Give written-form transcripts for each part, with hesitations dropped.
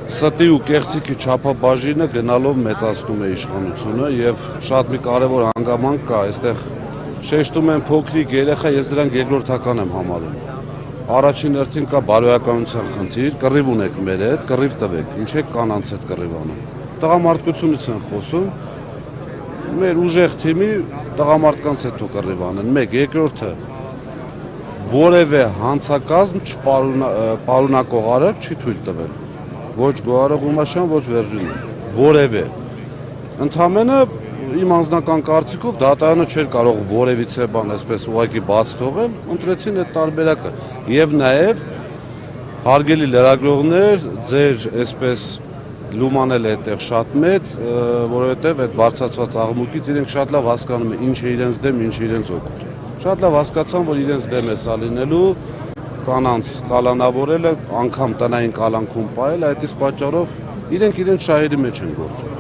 Ստի ու կեղծիքի չափաբաժինը գնալով մեծացնում է իշխանությունը եւ շատ մի կարեւոր հանգամանք կա, այստեղ շեշտում են փոքրիկ երեխա, ես դրանք երկրորդական եմ համարում։ Առաջին հերթին կա բարոյականության խնդիր, կռիվ ունեք մեր հետ, կռիվ տվեք, ինչ եք կանանց հետ կռիվանում։ Տղամարդկությունից են խոսում, մեր ուժեղ թիմի տղամարդկանց հետ դու կռիվ անեն։ Մեկ, երկրորդը որևէ հանցակազմ չպարունակող արարք չի թույլ տվել։ Ոչ Գոհարը Ղումաշյան, ոչ Վերջինը, որևէ։ Ընդամենը իմ անձնական կարծիքով դատարանը չէր կարող որևիցե բան այսպես ուղղակի բաց թողել, ընտրեցին այդ տարբերակը։ Եվ նաև հարգելի լրագրողներ, ձեր այսպես լումանել է այդտեղ շատ մեծ, որովհետև այդ բարձրացված աղմուկից իրենք շատ լավ հասկանում են ինչ է իրենց դեմ, ինչ է իրենց օգուտ։ Շատ լավ հասկացան, որ իրենց դեմ է սա լինելու, կանանց կալանավորելը, անգամ տնային կալանքում պահել, այդ իսկ պատճառով իրենք շահերի մեջ են գործում։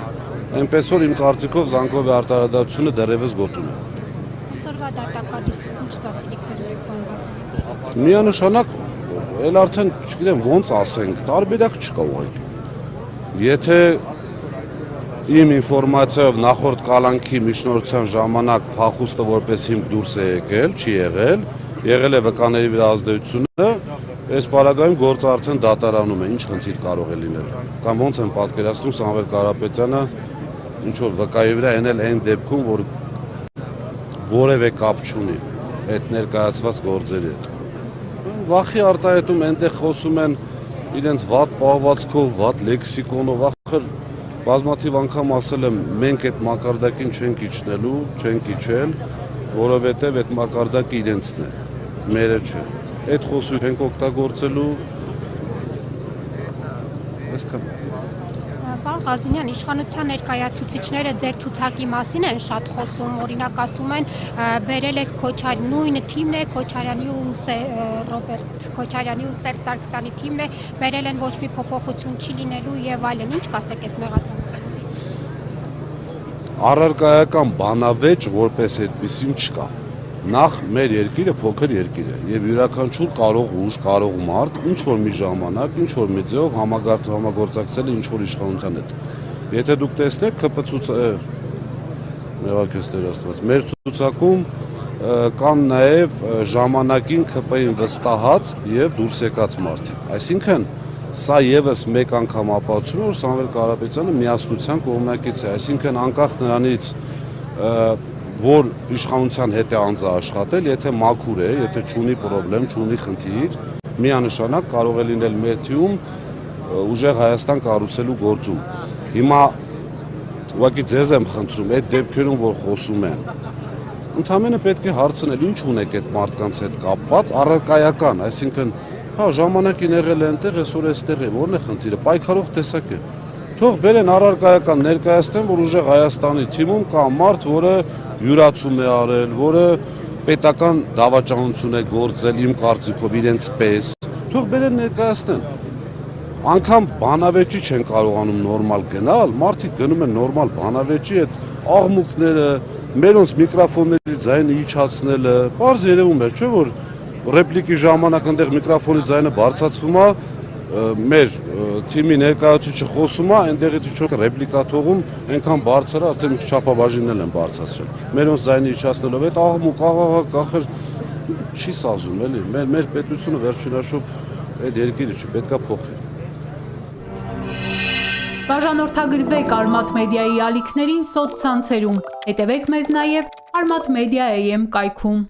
Այնպես որ իմ կարծիքով Զանգովի արտարադատությունը դեռևս գործում է։ Այսօրվա դատակարգից ինչ սպասելիքներ եք բանվասում։ Միանշանակ, էլ արդեն չգիտեմ ոնց ասենք, տարբերակ չկա ուղղակի։ Եթե իմ ինֆորմացիայով նախորդ կալանքի միջնորդության ժամանակ փախուստը որպես հիմք դուրս է եկել, չի եղել է վկաների վրա ազդեցությունը, այս պարագայում գործը արդեն դատարանում է, ինչ խնդիր կարող է լինել։ Կամ ոնց են պատկերացնում Սամվել Կարապետյանը ինչ որ վկայի վրա էնել այն դեպքում, որ որևէ կապ չունի այդ ներկայացված գործերի հետ։ Վախի արտահայտում այնտեղ խոսում են իրենց վատ պահվածքով, վատ լեքսիկոնով, ախր բազմաթիվ անգամ ասել եմ, մենք այդ մակարդակին չենք իջնելու, չենք իջել, որովհետև այդ մակարդակը իրենցն է, մերը չէ։ Այդ խոսույթ ենք օգտագործելու։ Այսքան։ Պարոն Ղազինյան, իշխանության ներկայացուցիչները ձեր ցուցակի մասին են շատ խոսում, օրինակ ասում են, բերել եք նույն թիմն է, Քոչարյանի ու Ռոբերտ Քոչարյանի ու Սերժ Սարգսյանի թիմն է, բերել են ոչ մի փոփոխություն չի լինելու եւ այլն, ինչ կասեք այս մեղադրանքին։ Առարկայական բանավեճ որպես այդպեսին չկա։ Նախ մեր երկիրը փոքր երկիր է եւ յուրաքանչյուր կարող ուժ, կարող մարդ ինչ որ մի ժամանակ, ինչ որ մի ձեով համագործակցել է ինչ որ իշխանության հետ։ Եթե դուք տեսնեք մեր ցուցակում կան նաեւ ժամանակին ԿՊ-ին վստահած եւ դուրս եկած մարդիկ։ Այսինքն սա եւս մեկ անգամ ապացուցում է, որ Սամվել Կարապետյանը միասնության կողմնակից է, այսինքն անկախ նրանից որ իշխանության հետ է անձը աշխատել, եթե մաքուր է, եթե չունի պրոբլեմ, չունի խնդիր, միանշանակ կարող է լինել մեր թիում ուժեղ Հայաստան կառուցելու գործում։ Հիմա ուղղակի ձեզ եմ խնդրում, այդ դեպքերում, որ խոսում են, ընդամենը պետք է հարցնել, ինչ ունեք այդ մարդկանց հետ կապված, առարկայական, այսինքն, հա, ժամանակին եղել է այնտեղ, այսօր էստեղ է, որն է խնդիրը, պայքարող տեսակ է։ Թող բերեն առարկայական ներկայացնեն, որ ուժեղ Հայաստանի թիմում կա մարդ, որը յուրացում է արել, որը պետական դավաճանություն է գործել իմ կարծիքով իրենց պես, թող բերեն ներկայացնեն։ Անկամ բանավեճի չեն կարողանում նորմալ գնալ, մարդիկ գնում են նորմալ բանավեճի, այդ աղմուկները, մերոնց միկրոֆոնների ձայնը իջացնելը, պարզ երևում է, չէ՞ որ ռեպլիկի ժամանակ այնտեղ միկրոֆոնի ձայնը բարձրացվում է, մեր թիմի ներկայացուցիչը խոսում է, այնտեղից ինչ որ ռեպլիկա թողում, այնքան բարձր է, արդեն մի չափաբաժինել են բարձրացրել։ Մերոնց ձայնը իջացնելով այդ աղմուկ, աղաղակ, ախր չի սազում, էլի։ Մեր պետությունը վերջինաշով այդ երկիրը չպետք է փոխվի։ Բաժանորդագրվեք Արմաթ մեդիայի ալիքներին սոցցանցերում, հետևեք մեզ նաև Արմաթ Մեդիա AM կայքում։